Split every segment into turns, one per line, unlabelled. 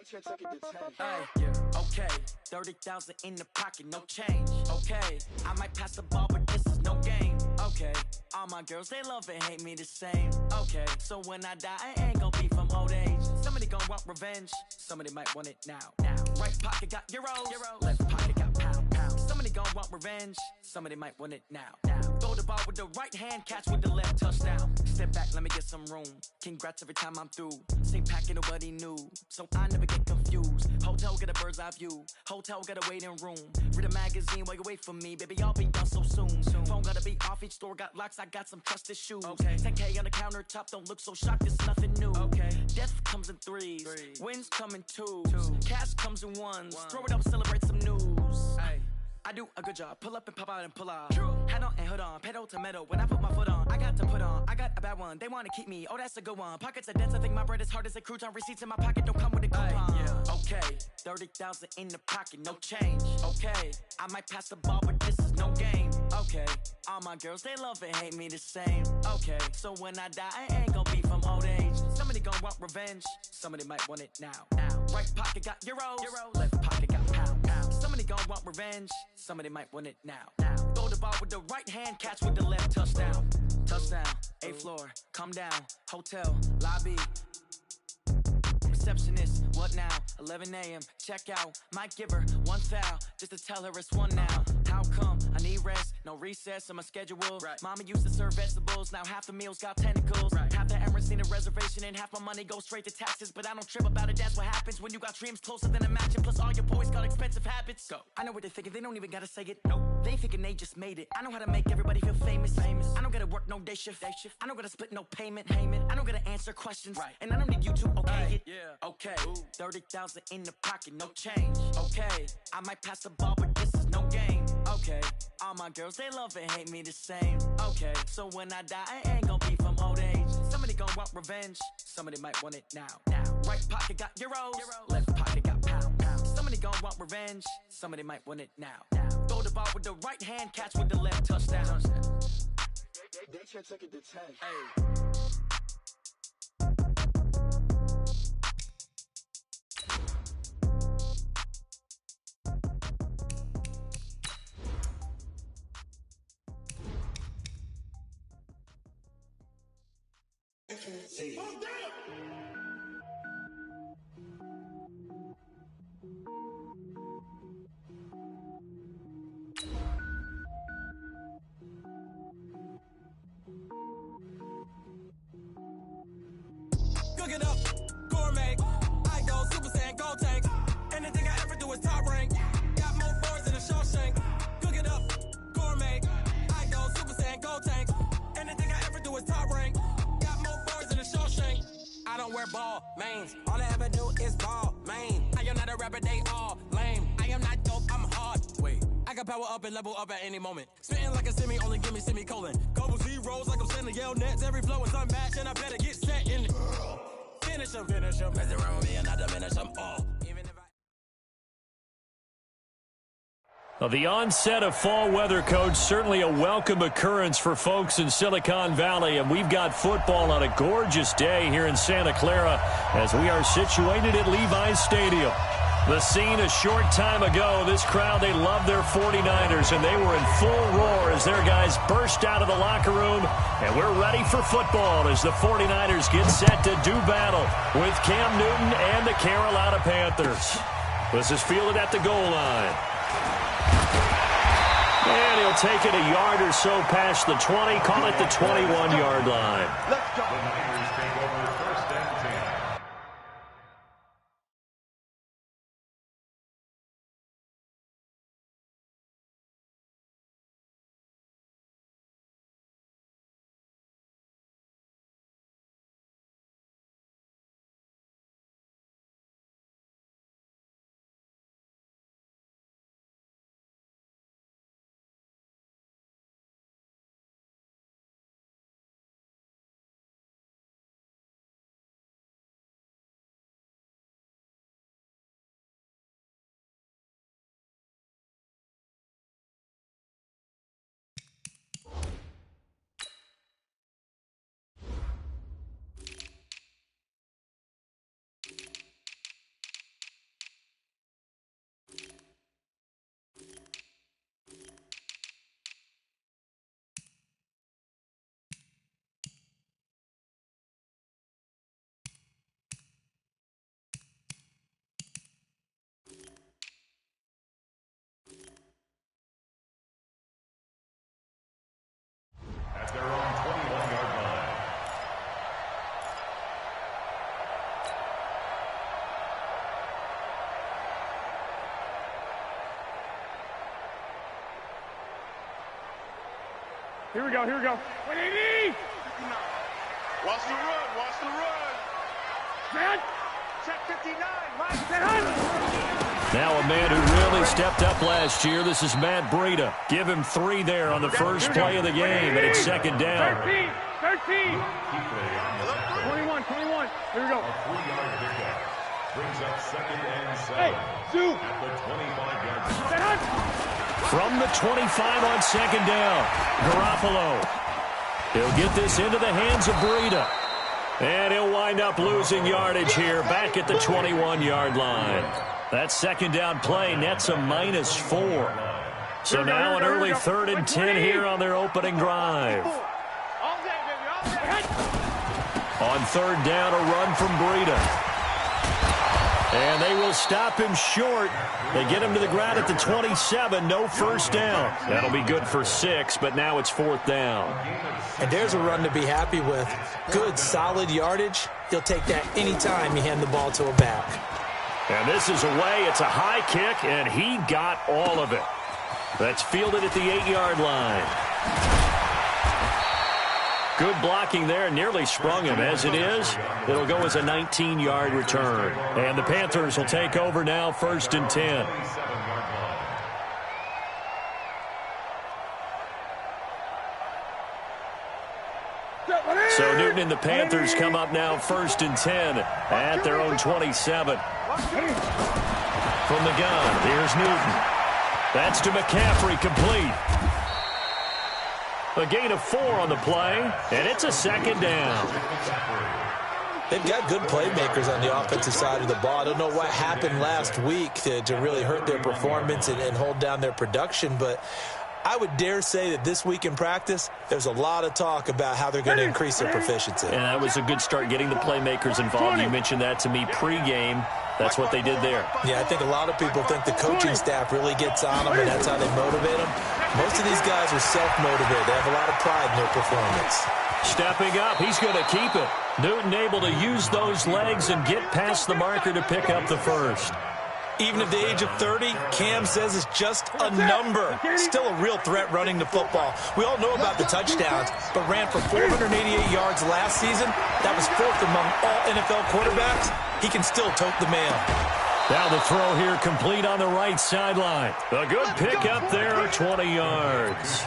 Hey, okay, 30,000 in the pocket, no change. Okay, I might pass the ball, but this is no game. Okay, all my girls, they love and hate me the same. Okay, so when I die, I ain't gon' be from old age. Somebody gon' want revenge, somebody might want it now. Right pocket got euros, left pocket got pound. Somebody gon' want revenge, somebody might want it now. Throw the ball with the right hand, catch with the left, touchdown. Step back, let me get some room. Congrats every time I'm through. Same packet, nobody knew, so I never get confused. Hotel get a bird's eye view, hotel got a waiting room. Read a magazine while you wait for me, baby, I'll be done so soon. Phone gotta be off, each store got locks, I got some trusted shoes. 10K on the countertop, don't look so shocked, it's nothing new. Death comes in threes, wins come in twos, cash comes in ones. Throw it up, celebrate some news. I do a good job, pull up and pop out and pull out. Head on and hood on, pedal to metal. When I put my foot on, I got to put on. I got a bad one, they wanna keep me, oh that's a good one. Pockets are dense, I think my bread is hard as a crouton. Receipts in my pocket don't come with a coupon. Okay, 30,000 in the pocket, no change. Okay, I might pass the ball, but this is no game. Okay, all my girls, they love and hate me the same. Okay, so when I die, I ain't gon' be from old age. Somebody gon' want revenge, somebody might want it now. Right pocket got euros, left pocket got pound. Somebody gon' want revenge, somebody might want it now. Throw the ball with the right hand, catch with the left, touchdown. Touchdown, 8th floor, come down, hotel, lobby. Receptionist, what now? 11 a.m., check out. Might give her one foul, just to tell her it's one now. How come? I need rest, no recess in my schedule. Mama used to serve vegetables, now half the meals got tentacles. Half the Emirates need a reservation and half my money goes straight to taxes. But I don't trip about it, that's what happens when you got dreams closer than a match. And plus all your boys got expensive habits. Go. I know what they're thinking, they don't even gotta say it. Nope. They thinking they just made it. I know how to make everybody feel famous. I don't gotta work no day shift. I don't gotta split no payment. I don't gotta answer questions. And I don't need you to okay it. Okay, 30,000 in the pocket, no change. Okay, I might pass the ball, but this is no game. Okay, all my girls, they love and hate me the same. Okay, so when I die, I ain't gon' be from old age. Somebody gon' want revenge, somebody might want it now. Right pocket got euros, left pocket got pound. Somebody gon' want revenge, somebody might want it now. Throw the ball with the right hand, catch with the left, touchdown. They should take it to 10. See.
Cook it up, gourmet. I go Super Saiyan, gold tank. Anything I ever do is top rank. Got more boards than a Shawshank. Cook it up, gourmet. I go Super Saiyan, gold tank. Anything I ever do is top rank. Got more boards than a Shawshank. I don't wear ball mains. All I ever do is ball main. I am not a rapper, they all lame. I am not dope, I'm hard. Wait, I can power up and level up at any moment. Spitting like a semi, only give me semicolon. Couple zeros like I'm sending yell nets. Every flow is unmatched and I better get set in. Finish them. Mess around with me and I diminish them all.
Well, the onset of fall weather, Coach, certainly a welcome occurrence for folks in Silicon Valley. And we've got football on a gorgeous day here in Santa Clara as we are situated at Levi's Stadium. The scene a short time ago, this crowd, they love their 49ers, and they were in full roar as their guys burst out of the locker room. And we're ready for football as the 49ers get set to do battle with Cam Newton and the Carolina Panthers. This is fielded at the goal line. And he'll take it a yard or so past the 20, call it the 21-yard line.
Let's go. Here we go. 180.
Watch the run.
Set.
Check 59.
Now a man who really stepped up last year. This is Matt Breida. Give him 3 there on the first play of the game, and it's second down.
13. 21. Here we go.
A 3-yard pickup brings up 2nd and 7.
Hey, Zoo.
At the 25-yard line.
From the 25 on second down, Garoppolo. He'll get this into the hands of Breida. And he'll wind up losing yardage here back at the 21-yard line. That second down play nets a -4. So now an early 3rd and 10 here on their opening drive. On 3rd down, a run from Breida. And they will stop him short. They get him to the ground at the 27. No first down. That'll be good for 6, but now it's 4th down.
And there's a run to be happy with. Good, solid yardage. He'll take that anytime you hand the ball to a back.
And this is away. It's a high kick, and he got all of it. That's fielded at the 8-yard line. Good blocking there, nearly sprung him. As it is, it'll go as a 19-yard return. And the Panthers will take over now, 1st and 10. So Newton and the Panthers come up now 1st and 10 at their own 27. From the gun, here's Newton. That's to McCaffrey, complete. A gain of 4 on the play, and it's a 2nd down.
They've got good playmakers on the offensive side of the ball. I don't know what happened last week to really hurt their performance and hold down their production, but I would dare say that this week in practice, there's a lot of talk about how they're going to increase their proficiency.
And that was a good start, getting the playmakers involved. You mentioned that to me pregame. That's what they did there.
Yeah, I think a lot of people think the coaching staff really gets on them, and that's how they motivate them. Most of these guys are self-motivated. They have a lot of pride in their performance.
Stepping up, he's going to keep it. Newton able to use those legs and get past the marker to pick up the first.
Even at the age of 30, Cam says it's just a number. Still a real threat running the football. We all know about the touchdowns, but ran for 488 yards last season. That was 4th among all NFL quarterbacks. He can still tote the mail.
Now the throw here complete on the right sideline. A good pick up there, 20 yards.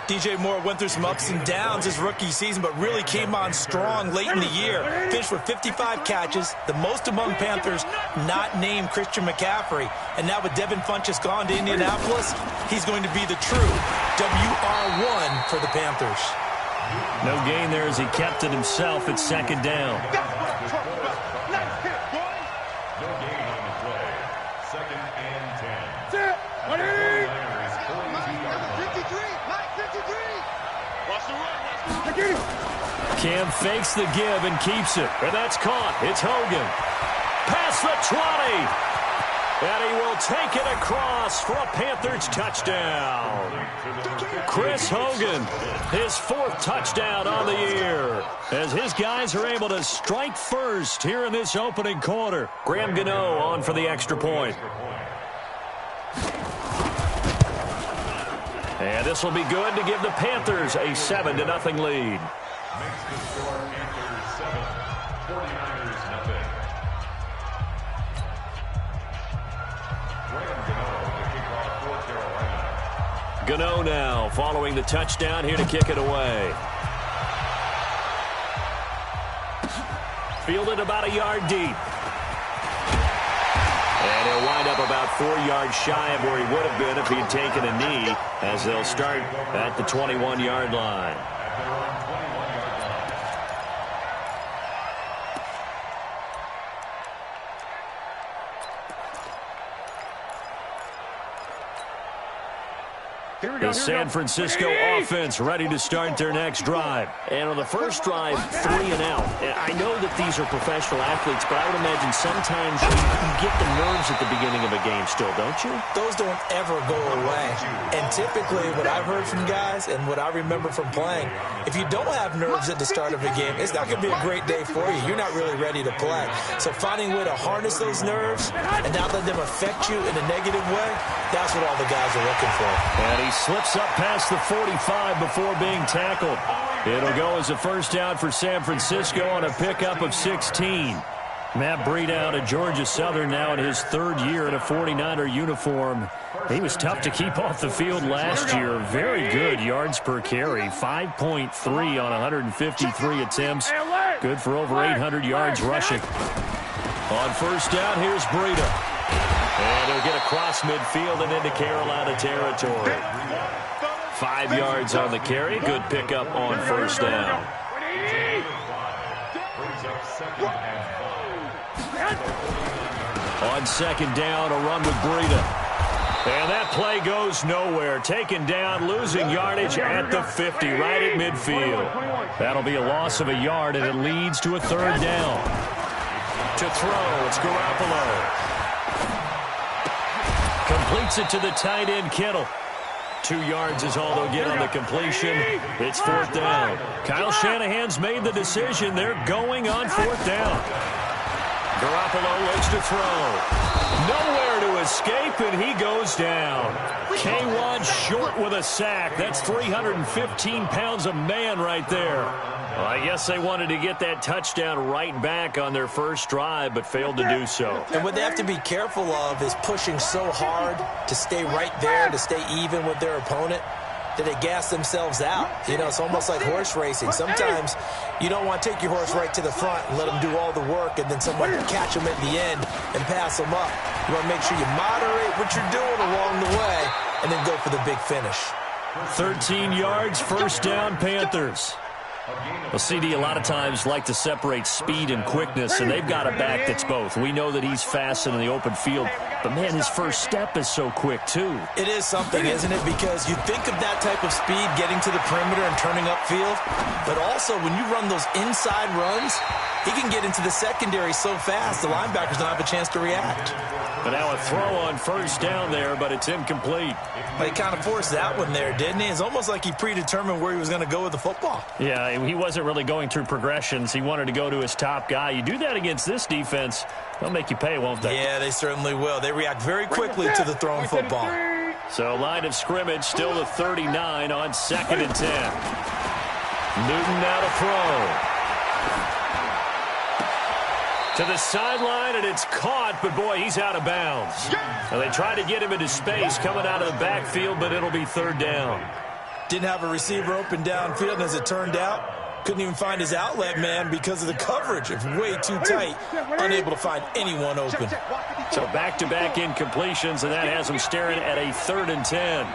DJ Moore went through some ups and downs his rookie season, but really came on strong late in the year. Finished with 55 catches, the most among Panthers not named Christian McCaffrey. And now with Devin Funchess gone to Indianapolis, he's going to be the true WR1 for the Panthers.
No gain there as he kept it himself at 2nd down. Cam fakes the give and keeps it. And that's caught. It's Hogan. Past the 20. And he will take it across for a Panthers touchdown. Chris Hogan, his 4th touchdown on the year, as his guys are able to strike first here in this opening quarter. Graham Gano on for the extra point. And this will be good to give the Panthers a 7-0 lead.
Makes the score Panthers 7, 49ers nothing. Graham Gano, the kickoff for Carolina.
Gano now following the touchdown here to kick it away. Fielded about a yard deep. And he'll wind up about 4 yards shy of where he would have been if he had taken a knee, as they'll start at the 21-yard line. The San Francisco offense ready to start their next drive. And on the first drive, 3 and out. I know that these are professional athletes, but I would imagine sometimes you get the nerves at the beginning of a game still, don't you?
Those don't ever go away. And typically what I've heard from guys and what I remember from playing, if you don't have nerves at the start of a game, it's not going to be a great day for you. You're not really ready to play. So finding a way to harness those nerves and not let them affect you in a negative way, that's what all the guys are looking for.
And he he slips up past the 45 before being tackled. It'll go as a first down for San Francisco on a pickup of 16. Matt Breida out of Georgia Southern, now in his third year in a 49er uniform. He was tough to keep off the field last year. Very good yards per carry, 5.3 on 153 attempts. Good for over 800 yards rushing. On first down, here's Breida. And he'll get across midfield and into Carolina territory. 5 yards on the carry. Good pickup on first down. On second down, a run with Breida. And that play goes nowhere. Taken down, losing yardage at the 50, right at midfield. That'll be a loss of a yard, and it leads to a third down. To throw, it's Garoppolo. Completes it to the tight end, Kittle. 2 yards is all they'll get on the completion. It's fourth down. Kyle Shanahan's made the decision. They're going on fourth down. Garoppolo looks to throw. Nowhere to escape, and he goes down. K1 short with a sack. That's 315 pounds of man right there. Well, I guess they wanted to get that touchdown right back on their first drive, but failed to do so.
And what they have to be careful of is pushing so hard to stay right there, to stay even with their opponent, that they gas themselves out. You know, it's almost like horse racing. Sometimes you don't want to take your horse right to the front and let them do all the work, and then someone can catch them at the end and pass them up. You want to make sure you moderate what you're doing along the way and then go for the big finish.
13 yards, first down, Panthers. Well, CD a lot of times like to separate speed and quickness, and they've got a back that's both. We know that he's fast in the open field, but, man, his first step is so quick, too.
It is something, isn't it? Because you think of that type of speed getting to the perimeter and turning upfield, but also when you run those inside runs, he can get into the secondary so fast the linebackers don't have a chance to react.
But now a throw on first down there, but it's incomplete.
Well, he kind of forced that one there, didn't he? It's almost like he predetermined where he was going to go with the football.
Yeah, he wasn't really going through progressions. He wanted to go to his top guy. You do that against this defense, they'll make you pay, won't they?
Yeah, they certainly will. They react very quickly to the thrown football.
So line of scrimmage still the 39 on 2nd and 10. Newton now to throw. To the sideline, and it's caught, but, boy, he's out of bounds. Now, they tried to get him into space coming out of the backfield, but it'll be third down.
Didn't have a receiver open downfield, and as it turned out, couldn't even find his outlet man because of the coverage. It's way too tight, unable to find anyone open.
So back-to-back incompletions, and that has him staring at a 3rd and 10.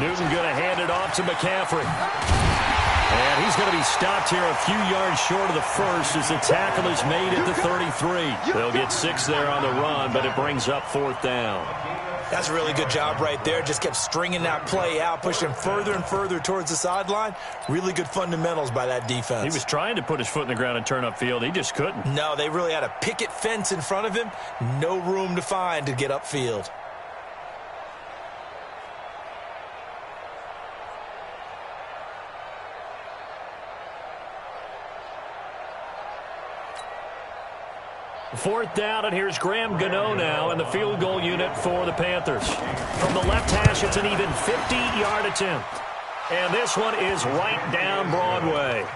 Newton going to hand it off to McCaffrey. And he's going to be stopped here a few yards short of the first as the tackle is made at the 33. They'll get 6 there on the run, but it brings up fourth down.
That's a really good job right there. Just kept stringing that play out, pushing further and further towards the sideline. Really good fundamentals by that defense.
He was trying to put his foot in the ground and turn upfield. He just couldn't.
No, they really had a picket fence in front of him. No room to find to get upfield.
Fourth down, and here's Graham Gano now in the field goal unit for the Panthers. From the left hash, it's an even 50-yard attempt. And this one is right down Broadway.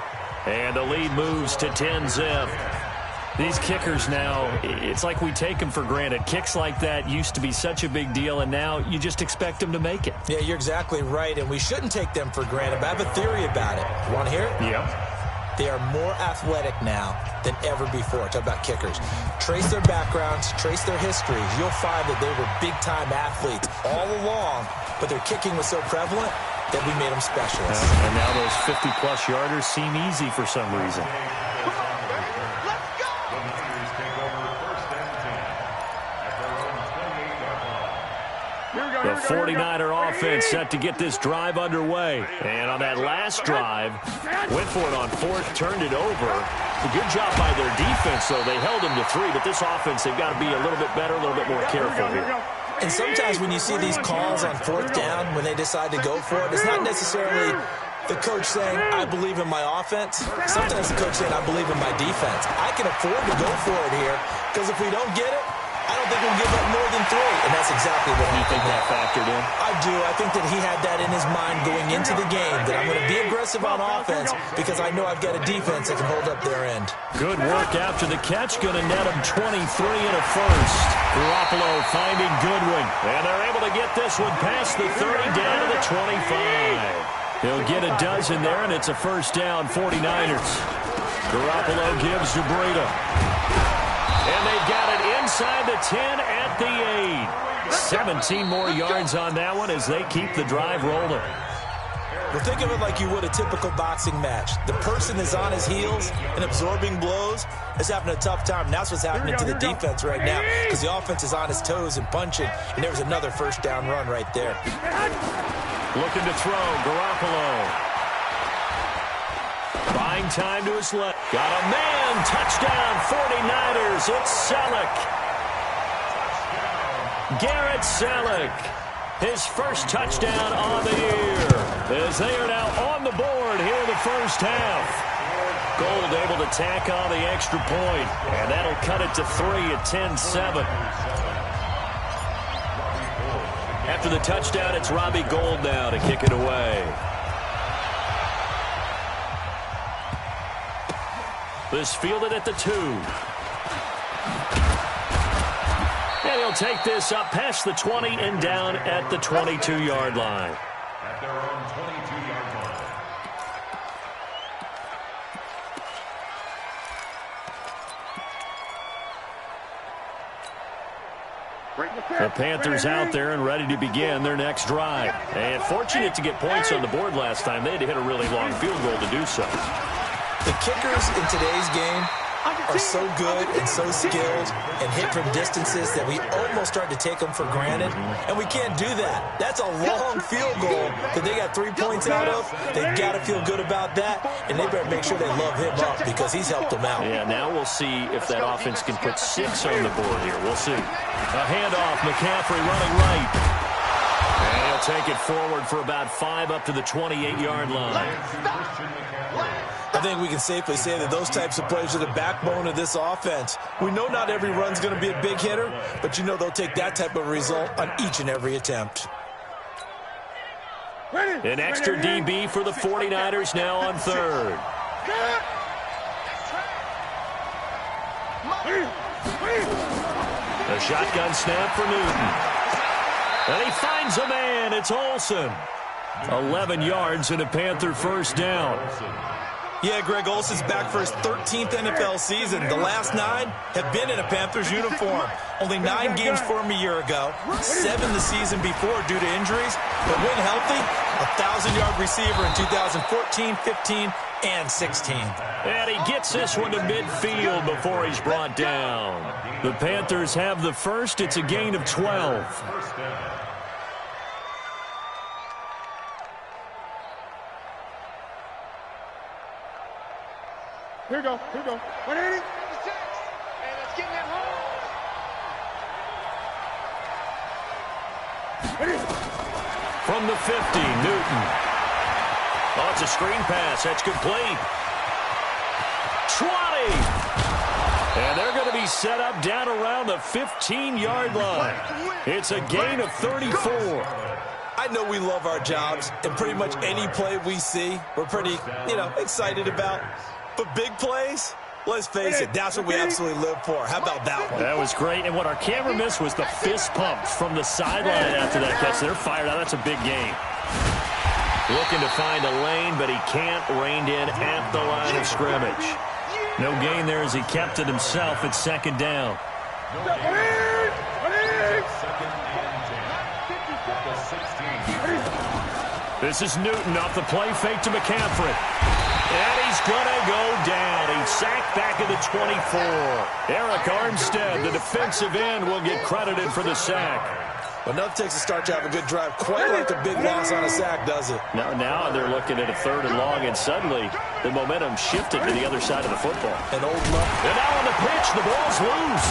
And the lead moves to 10-zip. These kickers now, it's like we take them for granted. Kicks like that used to be such a big deal, and now you just expect them to make it.
Yeah, you're exactly right, and we shouldn't take them for granted. But I have a theory about it. You want to hear it?
Yep.
They are more athletic now than ever before. Talk about kickers. Trace their backgrounds, trace their histories. You'll find that they were big-time athletes all along, but their kicking was so prevalent that we made them specialists.
And now those 50-plus yarders seem easy for some reason. The 49er offense set to get this drive underway. And on that last drive, went for it on fourth, turned it over. A good job by their defense, though. They held them to 3, but this offense, they've got to be a little bit better, a little bit more careful here.
And sometimes when you see these calls on fourth down, when they decide to go for it, it's not necessarily the coach saying, I believe in my offense. Sometimes the coach saying, I believe in my defense. I can afford to go for it here because if we don't get it, I don't think will give up more than 3, and that's exactly what
You think that factored in?
I do. I think that he had that in his mind going into the game, that I'm going to be aggressive on offense because I know I've got a defense that can hold up their end.
Good work after the catch. Going to net him 23 and a first. Garoppolo finding Goodwin. And they're able to get this one past the 30 down to the 25. He'll get a dozen there, and it's a first down, 49ers. Garoppolo gives to Breida. And they've got it inside the 10 at the 8. 17 more yards on that one as they keep the drive rolling.
Well, think of it like you would a typical boxing match. The person is on his heels and absorbing blows is having a tough time. And that's what's happening to the defense right now because the offense is on his toes and punching, and there was another first down run right there.
Looking to throw, Garoppolo. Buying time to his left. Got a man, touchdown, 49ers. It's Selleck. Garrett Selleck. His first touchdown on the year, as they are now on the board here in the first half. Gold able to tack on the extra point, and that'll cut it to 3 at 10-7. After the touchdown, it's Robbie Gould now to kick it away. This fielded at the 2. And he'll take this up past the 20 and down at the 22-yard line.
At their own 22-yard line.
The Panthers out there and ready to begin their next drive. And fortunate to get points on the board last time. They had to hit a really long field goal to do so.
The kickers in today's game are so good and so skilled and hit from distances that we almost start to take them for granted, and we can't do that. That's a long field goal that they got 3 points out of. They've got to feel good about that, and they better make sure they love him up because he's helped them out.
Yeah, now we'll see if that offense can put 6 on the board here. We'll see. A handoff, McCaffrey running right. And he'll take it forward for about 5 up to the 28-yard line.
I think we can safely say that those types of plays are the backbone of this offense. We know not every run's going to be a big hitter, but you know they'll take that type of result on each and every attempt.
An extra DB for the 49ers now on 3rd. A shotgun snap for Newton. And he finds a man. It's Olsen. 11 yards and a Panther first down.
Yeah, Greg Olsen's back for his 13th NFL season. The last 9 have been in a Panthers uniform. Only 9 games for him a year ago, 7 the season before due to injuries. But when healthy, a 1,000-yard receiver in 2014, 15, and 16.
And he gets this one to midfield before he's brought down. The Panthers have the first. It's a gain of 12.
Here we go. 180.
And let's get that home.
From the 50, Newton. Oh, it's a screen pass. That's complete. 20. And they're going to be set up down around the 15-yard line. It's a gain of 34.
I know we love our jobs, and pretty much any play we see, we're pretty, excited about. But big plays, let's face it, that's what we absolutely live for. How about that one?
That was great. And what our camera missed was the fist pump from the sideline after that catch. They're fired out. That's a big game. Looking to find a lane, but he can't. Reined in at the line of scrimmage. No gain there as he kept it himself at 2nd down. This is Newton off the play fake to McCaffrey. And he's going to go down. He's sacked back at the 24. Eric Armstead, the defensive end, will get credited for the sack.
But nothing takes a start to have a good drive, quite like a big loss on a sack, does it?
Now they're looking at a 3rd and long, and suddenly the momentum shifted to the other side of the football.
An old luck.
And now on the pitch, the ball's loose.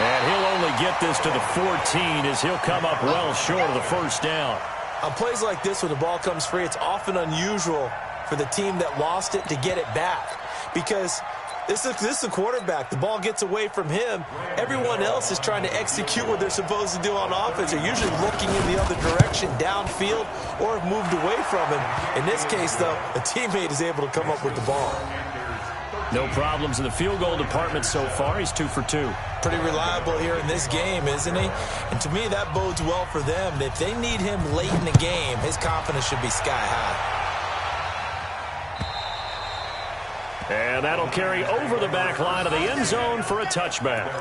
And he'll only get this to the 14 as he'll come up well short of the first down.
On plays like this, when the ball comes free, it's often unusual for the team that lost it to get it back. Because This is a quarterback. The ball gets away from him. Everyone else is trying to execute what they're supposed to do on offense. They're usually looking in the other direction, downfield, or have moved away from him. In this case, though, a teammate is able to come up with the ball.
No problems in the field goal department so far. He's 2 for 2.
Pretty reliable here in this game, isn't he? And to me, that bodes well for them. If they need him late in the game, his confidence should be sky high.
And that'll carry over the back line of the end zone for a touchback.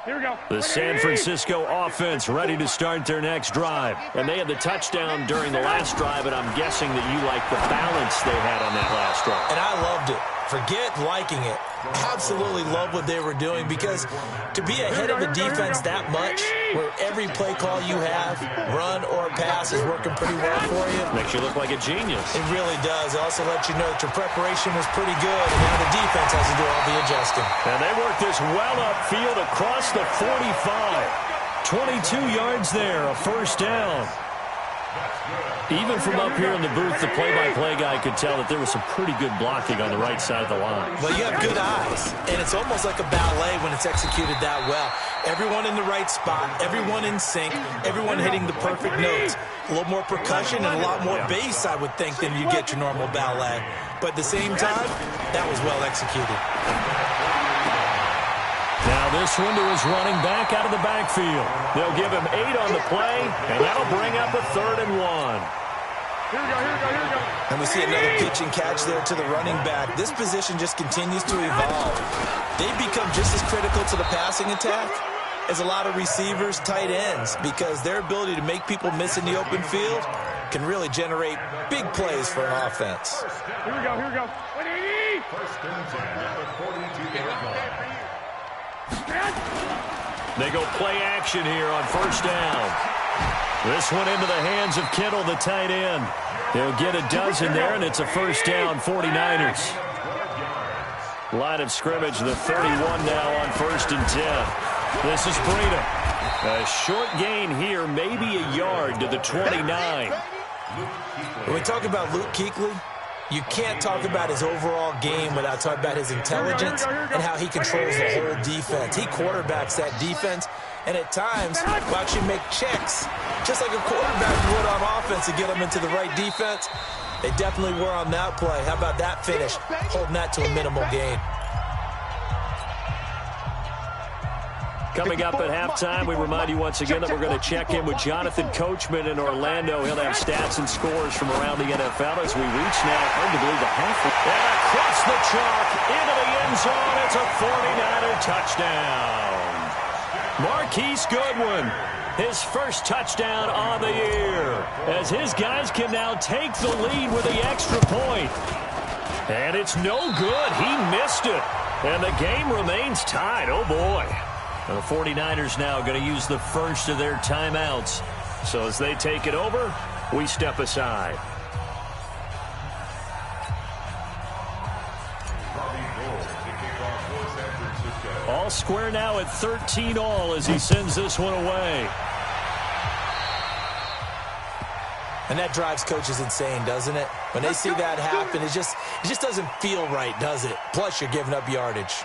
Here we go.
The San Francisco offense ready to start their next drive. And they had the touchdown during the last drive, and I'm guessing that you like the balance they had on that last drive.
And I loved it. Forget liking it. Absolutely love what they were doing, because to be ahead of a defense that much, where every play call you have, run or pass, is working pretty well for you.
Makes you look like a genius.
It really does. It also lets you know that your preparation was pretty good, and now the defense has to do all the adjusting.
And they work this well upfield across the 45. 22 yards there, a first down. Even from up here in the booth, the play-by-play guy could tell that there was some pretty good blocking on the right side of the line.
Well, you have good eyes, and it's almost like a ballet when it's executed that well. Everyone in the right spot, everyone in sync, everyone hitting the perfect notes. A little more percussion and a lot more bass, I would think, than you get your normal ballet. But at the same time, that was well executed.
Now this one to his running back out of the backfield. They'll give him 8 on the play, and that'll bring up a 3rd and 1.
Here we go.
And we see another pitch and catch there to the running back. This position just continues to evolve. They become just as critical to the passing attack as a lot of receivers, tight ends, because their ability to make people miss in the open field can really generate big plays for an offense.
Here we go. 180.
First and 10 at the 42-yard line.
They go play action here on first down. This one into the hands of Kittle, the tight end. They'll get a dozen there, and it's a first down, 49ers. Line of scrimmage, the 31 now on first and 10. This is Breida. A short gain here, maybe a yard to the 29.
When we talk about Luke Kuechly, you can't talk about his overall game without talking about his intelligence and how he controls the whole defense. He quarterbacks that defense, and at times will actually make checks, just like a quarterback would on offense, to get them into the right defense. They definitely were on that play. How about that finish? Holding that to a minimal gain.
Coming up at halftime, we remind you once again that we're going to check in with Jonathan Coachman in Orlando. He'll have stats and scores from around the NFL as we reach now, hard to believe, the halfway. And across the chalk, into the end zone, it's a 49er touchdown. Marquise Goodwin, his first touchdown on the year, as his guys can now take the lead with the extra point. And it's no good. He missed it. And the game remains tied. Oh, boy. The 49ers now going to use the first of their timeouts. So as they take it over, we step aside. All square now at 13-all as he sends this one away.
And that drives coaches insane, doesn't it? When they see that happen, it just doesn't feel right, does it? Plus, you're giving up yardage.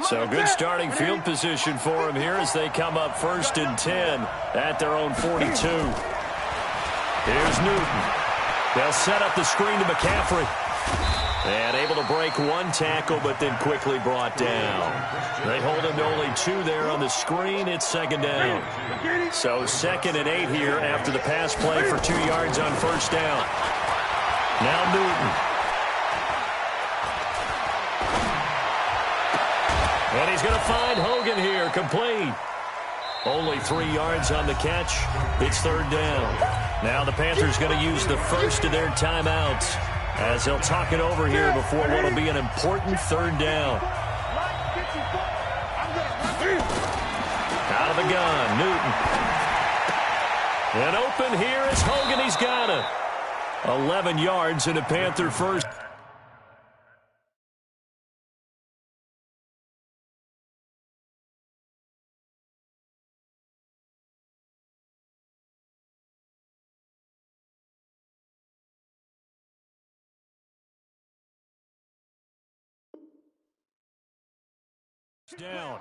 So good starting field position for him here as they come up first and 10 at their own 42. Here's Newton. They'll set up the screen to McCaffrey. And able to break one tackle, but then quickly brought down. They hold him to only 2 there on the screen. It's second down. So 2nd and 8 here after the pass play for 2 yards on first down. Now Newton. And he's going to find Hogan here, complete. Only 3 yards on the catch. It's third down. Now the Panthers going to use the first of their timeouts as he'll talk it over here before what will be an important third down. Out of the gun, Newton. And open here is Hogan. He's got it. 11 yards and a Panther first. Down.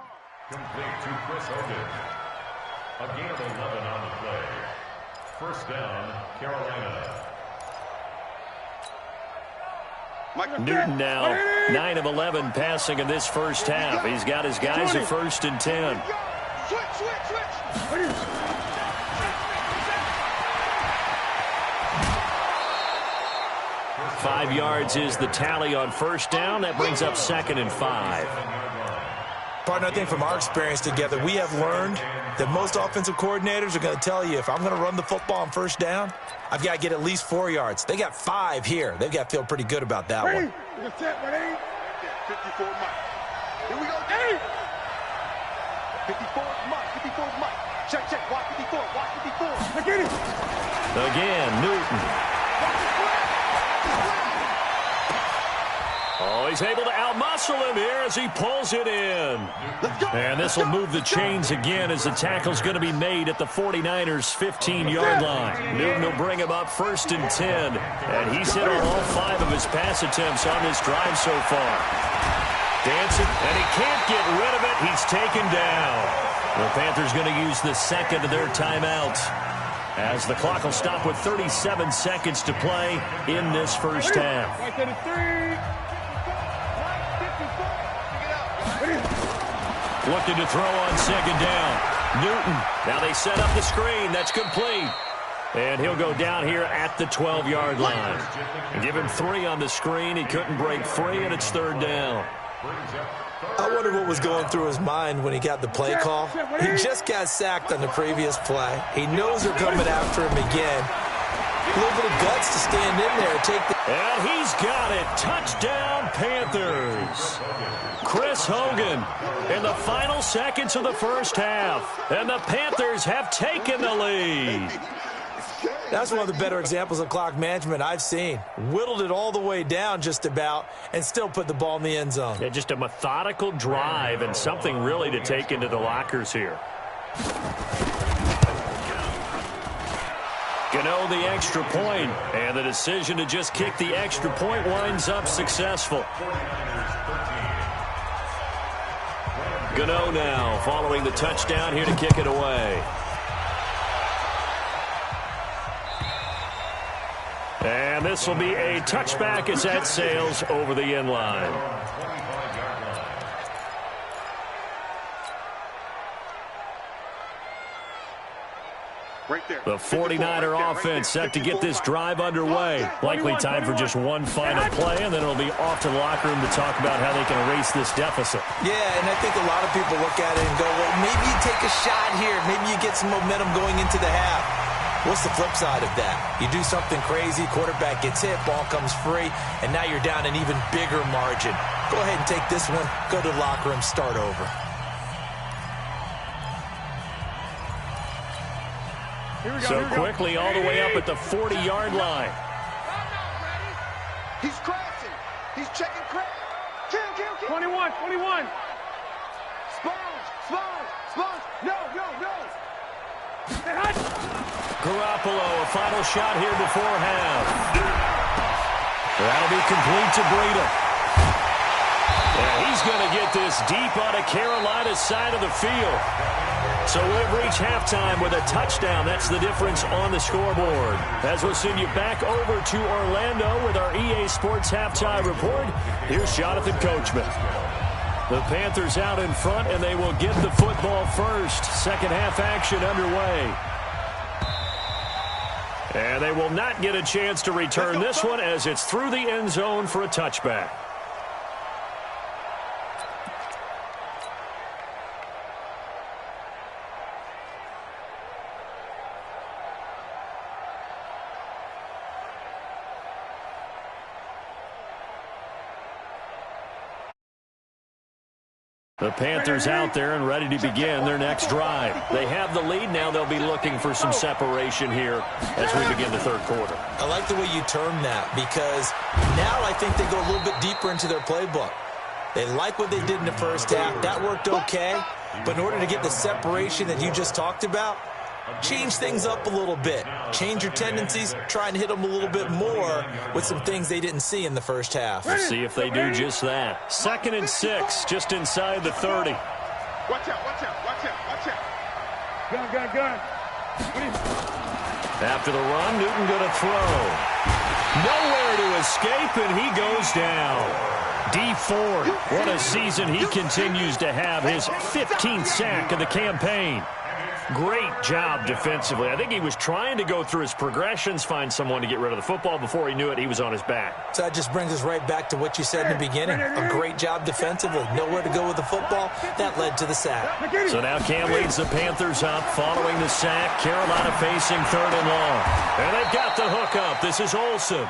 Complete to Chris Hogan. A gain of 11 on the play. First down, Carolina.
Newton now 9 of 11 passing in this first half. He's got his guys at 1st and 10.
Switch.
5 yards is the tally on first down. That brings up 2nd and 5.
Partner, I think from our experience together, we have learned that most offensive coordinators are going to tell you, if I'm going to run the football on first down, I've got to get at least 4 yards. They got 5 here. They've got to feel pretty good about that one.
54 Mike. Here we go. 54 Mike. Check. Watch 54.
Again, Newton. Oh, he's able to outmuscle him here as he pulls it in. And this will move the chains again as the tackle's going to be made at the 49ers' 15-yard line. Newton will bring him up 1st and 10. And he's hit on all 5 of his pass attempts on this drive so far. Dancing, and he can't get rid of it. He's taken down. The Panthers going to use the second of their timeout, as the clock will stop with 37 seconds to play in this first half. Looking to throw on 2nd down. Newton. Now they set up the screen. That's complete. And he'll go down here at the 12-yard line. Give him 3 on the screen. He couldn't break free, and it's 3rd down.
I wonder what was going through his mind when he got the play call. He just got sacked on the previous play. He knows they're coming after him again. A little bit of guts to stand in there and take the...
And he's got it. Touchdown, Panthers. Chris Hogan in the final seconds of the first half. And the Panthers have taken the lead.
That's one of the better examples of clock management I've seen. Whittled it all the way down just about and still put the ball in the end zone.
Yeah, just a methodical drive and something really to take into the lockers here. Gano the extra point, and the decision to just kick the extra point winds up successful. Gano now following the touchdown here to kick it away. And this will be a touchback as that sails over the end line. The 49er offense set to get this drive underway. Likely time for just one final play, and then it'll be off to the locker room to talk about how they can erase this deficit.
Yeah, and I think a lot of people look at it and go, well, maybe you take a shot here. Maybe you get some momentum going into the half. What's the flip side of that? You do something crazy, quarterback gets hit, ball comes free, and now you're down an even bigger margin. Go ahead and take this one, go to the locker room, start over.
So quickly all the way up at the 40-yard line.
He's crashing. He's checking crash. Kill.
21.
Sponge. No.
Garoppolo, a final shot here before half. That'll be complete to Breida. Yeah, he's going to get this deep on a Carolina side of the field. So we've reached halftime with a touchdown. That's the difference on the scoreboard. As we'll send you back over to Orlando with our EA Sports Halftime Report, here's Jonathan Coachman. The Panthers out in front, and they will get the football first. Second half action underway. And they will not get a chance to return this one as it's through the end zone for a touchback. The Panthers out there and ready to begin their next drive. They have the lead now. They'll be looking for some separation here as we begin the third quarter.
I like the way you term that because now I think they go a little bit deeper into their playbook. They like what they did in the first half. That worked okay. But in order to get the separation that you just talked about, change things up a little bit. Change your tendencies, try and hit them a little bit more with some things they didn't see in the first half.
We'll see if they do just that. 2nd and 6, just inside the 30.
Watch out, watch out, watch out, watch out.
Gun.
After the run, Newton going to throw. Nowhere to escape, and he goes down. D Ford, what a season he continues to have. His 15th sack of the campaign. Great job defensively. I think he was trying to go through his progressions, find someone to get rid of the football. Before he knew it, he was on his back.
So that just brings us right back to what you said in the beginning. A great job defensively. Nowhere to go with the football. That led to the sack.
So now Cam leads the Panthers up following the sack. Carolina facing 3rd and long. And they've got the hook up. This is Olsen.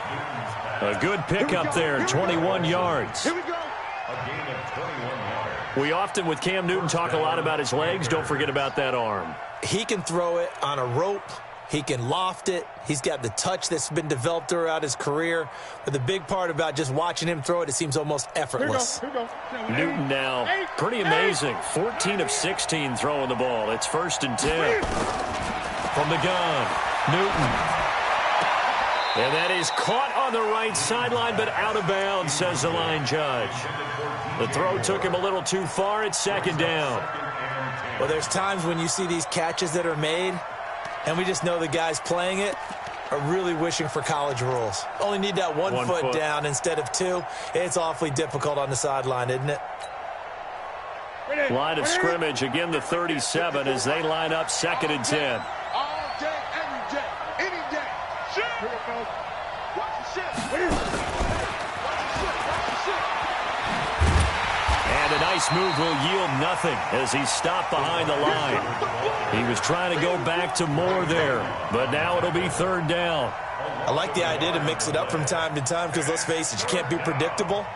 A good pickup there, 21 yards.
Here we go.
A gain of 21 yards.
We often, with Cam Newton, talk a lot about his legs. Don't forget about that arm.
He can throw it on a rope. He can loft it. He's got the touch that's been developed throughout his career. But the big part about just watching him throw it, it seems almost effortless.
Here we go.
Newton now, pretty amazing. 14 of 16 throwing the ball. It's 1st and 10. From the gun, Newton. And that is caught on the right sideline, but out of bounds, says the line judge. The throw took him a little too far. It's 2nd down.
Well, there's times when you see these catches that are made, and we just know the guys playing it are really wishing for college rules. Only need that one foot down instead of 2. It's awfully difficult on the sideline, isn't it?
Line of scrimmage, again the 37 as they line up 2nd and 10.
All day, every day, any day. Shit. Watch the shit. Watch the shit. Watch the shit.
And a nice move will yield nothing as he stopped behind the line. He was trying to go back to more there, but now it'll be 3rd down.
I like the idea to mix it up from time to time because, let's face it, you can't be predictable.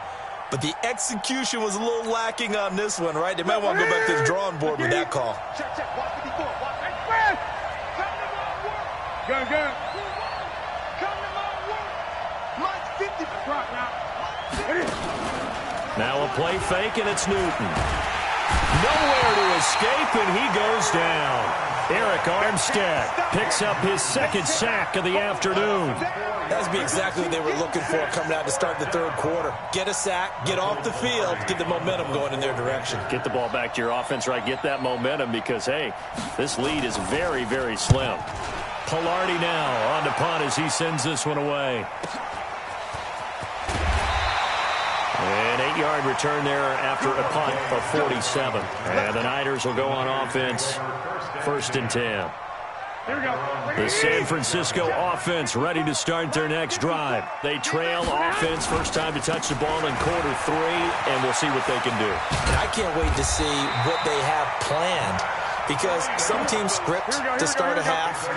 But the execution was a little lacking on this one, right? They might want to go back to the drawing board with that call.
Check. Watch 54. Watch. Come to my work.
Gun.
Come to my work. Mike's 50. Rock now.
Now a play fake, and it's Newton. Nowhere to escape, and he goes down. Eric Armstead picks up his 2nd sack of the afternoon.
That would be exactly what they were looking for coming out to start the 3rd quarter. Get a sack, get off the field, get the momentum going in their direction.
Get the ball back to your offense, right? Get that momentum because, hey, this lead is very, very slim. Pilardi now on the punt as he sends this one away. An 8-yard return there after a punt of 47. And the Niners will go on offense, 1st and 10.
Here we go.
The San Francisco offense ready to start their next drive. They trail offense, first time to touch the ball in quarter 3, and we'll see what they can do.
And I can't wait to see what they have planned because some teams script to start a half.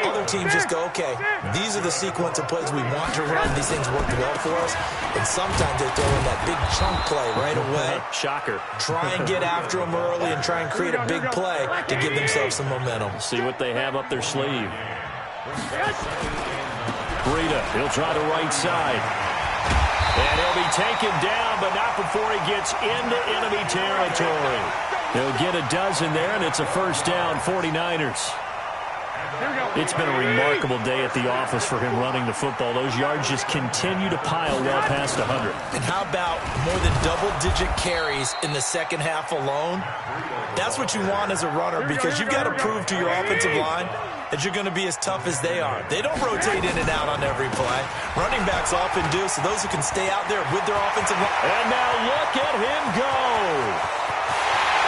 Other teams just go, okay, these are the sequence of plays we want to run. These things worked well for us. And sometimes they throw in that big chunk play right away.
Shocker.
Try and get after them early and try and create a big play to give themselves some momentum.
See what they have up their sleeve. Breida, he'll try the right side. And he'll be taken down, but not before he gets into enemy territory. He'll get a dozen there, and it's a 1st down, 49ers. It's been a remarkable day at the office for him running the football. Those yards just continue to pile well past 100.
And how about more than double-digit carries in the second half alone? That's what you want as a runner because you've got to prove to your offensive line that you're going to be as tough as they are. They don't rotate in and out on every play. Running backs often do, so those who can stay out there with their offensive line.
And now look at him go.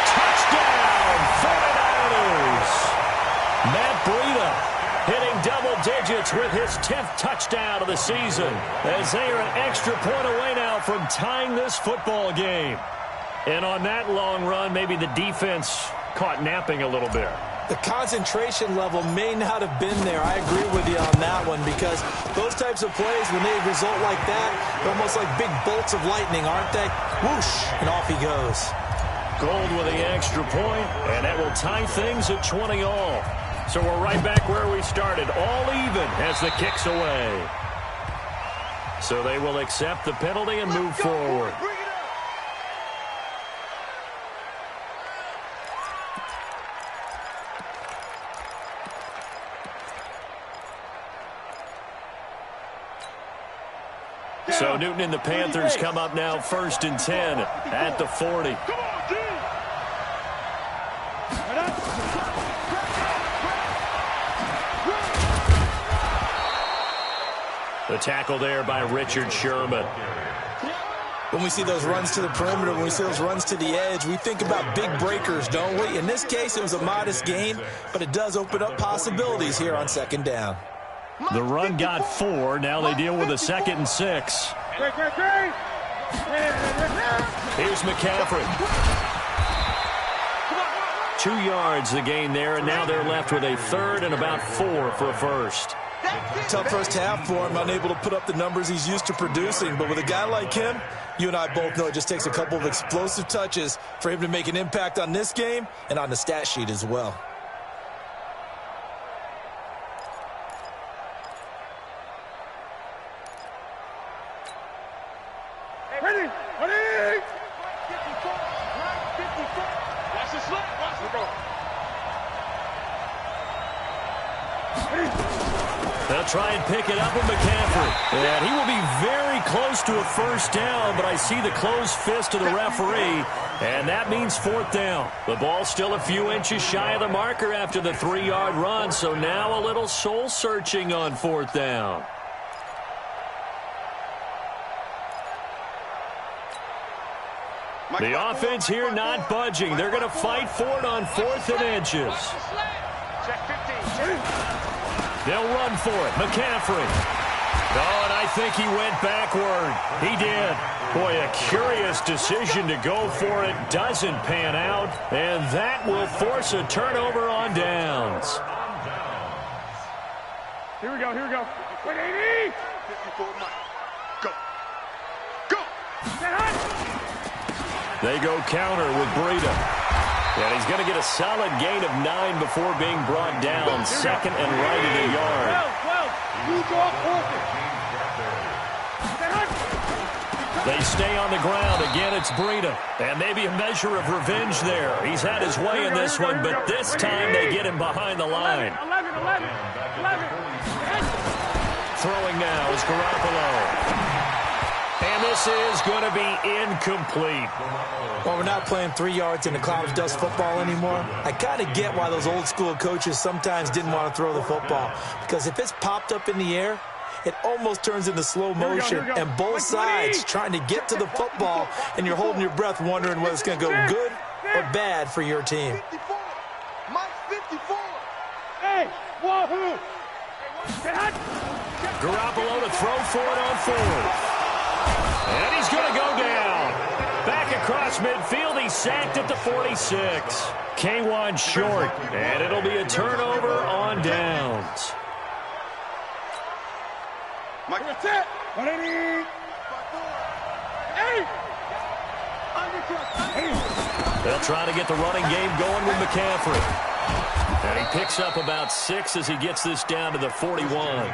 Touchdown, 49ers. Matt Breida hitting double digits with his 10th touchdown of the season as they are an extra point away now from tying this football game. And on that long run, maybe the defense caught napping a little bit.
The concentration level may not have been there. I agree with you on that one because those types of plays, when they result like that, they're almost like big bolts of lightning, aren't they? Whoosh, and off he goes.
Gold with the extra point, and that will tie things at 20 all. So we're right back where we started, all even as the kick's away. So they will accept the penalty and move forward. So Newton and the Panthers come up now 1st and 10 at the 40. The tackle there by Richard Sherman.
When we see those runs to the perimeter, when we see those runs to the edge, we think about big breakers, don't we? In this case, it was a modest gain, but it does open up possibilities here on 2nd down.
The run got 4. Now they deal with a 2nd and 6. Here's McCaffrey. 2 yards the gain there, and now they're left with a 3rd and about 4 for a first.
Tough first half for him, unable to put up the numbers he's used to producing. But with a guy like him, you and I both know it just takes a couple of explosive touches for him to make an impact on this game and on the stat sheet as well.
Ready? Ready?
54. Watch the slip. Watch it go.
They'll try and pick it up with McCaffrey. And he will be very close to a first down, but I see the closed fist of the referee, and that means 4th down. The ball's still a few inches shy of the marker after the 3-yard run, so now a little soul-searching on 4th down. The offense here not budging. They're going to fight for it on 4th and inches.
Check 15.
They'll run for it. McCaffrey. Oh, and I think he went backward. He did. Boy, a curious decision to go for it. Doesn't pan out. And that will force a turnover on downs.
Here we go. Here we go. 180.
54 Mike. Go. Go.
They go counter with Breida. And he's going to get a solid gain of 9 before being brought down. 2nd and right at a yard.
12.
They stay on the ground. Again, it's Breida. And maybe a measure of revenge there. He's had his way in this one, but this time they get him behind the line.
11.
Throwing now is Garoppolo. And this is going to be incomplete.
Well, we're not playing 3 yards in the cloud of dust football anymore. I kind of get why those old school coaches sometimes didn't want to throw the football. Because if it's popped up in the air, it almost turns into slow motion. And both sides trying to get to the football, and you're holding your breath wondering whether it's going to go good or bad for your team.
54. Mike 54.
Hey, wahoo!
Garoppolo to throw for it on 4th. And he's going to go down. Back across midfield, he's sacked at the 46. K1 short, and it'll be a turnover on downs.
Mike, that's it.
180.
They'll try to get the running game going with McCaffrey. And he picks up about 6 as he gets this down to the 41.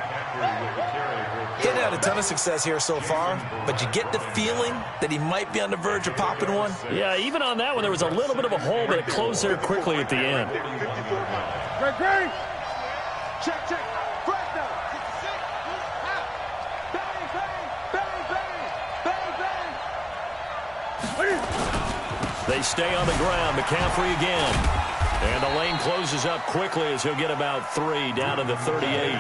He hadn't had a ton of success here so far, but you get the feeling that he might be on the verge of popping one.
Yeah, even on that one, there was a little bit of a hole, but it closed there quickly at the end.
Great.
Check. First down. Bang.
They stay on the ground. McCaffrey again. And the lane closes up quickly as he'll get about 3 down to the 38.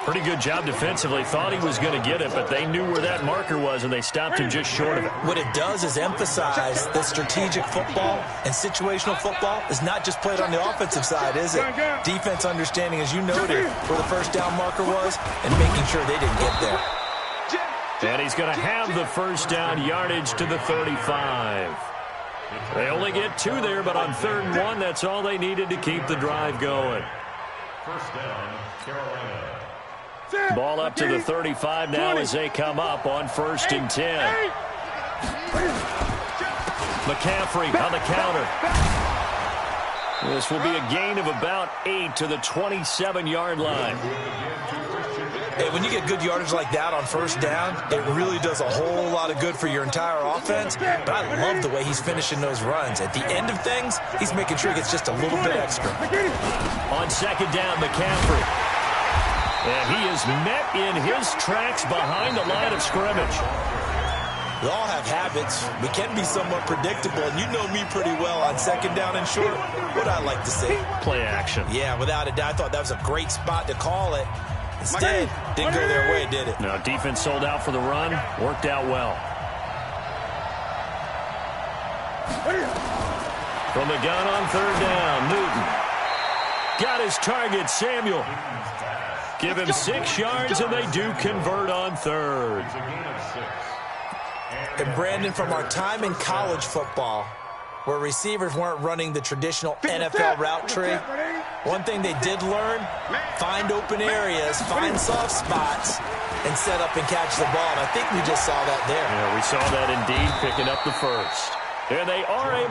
Pretty good job defensively. Thought he was going to get it, but they knew where that marker was, and they stopped him just short of it.
What it does is emphasize that strategic football and situational football is not just played on the offensive side, is it? Defense understanding, as you noted, where the first down marker was and making sure they didn't get there.
And he's going to have the first down yardage to the 35. They only get 2 there, but on 3rd and 1, that's all they needed to keep the drive going.
First down, Carolina.
Ball up to the 35 now as they come up on 1st and 10. McCaffrey on the counter. This will be a gain of about 8 to the 27-yard line.
Hey, when you get good yardage like that on first down, it really does a whole lot of good for your entire offense. But I love the way he's finishing those runs. At the end of things, he's making sure he gets just a little bit extra.
On second down, McCaffrey. And he is met in his tracks behind the line of scrimmage.
We all have habits. We can be somewhat predictable, and you know me pretty well on second down and short. What I like to see.
Play action.
Yeah, without a doubt, I thought that was a great spot to call it. Instead, didn't go their way, did it?
No, defense sold out for the run. Worked out well. From the gun on third down, Newton. Got his target, Samuel. Give him 6 yards, and they do convert on third.
And Brandon, from our time in college football, where receivers weren't running the traditional NFL route tree, one thing they did learn, find open areas, find soft spots, and set up and catch the ball. And I think we just saw that there.
Yeah, we saw that indeed, picking up the first. And they are able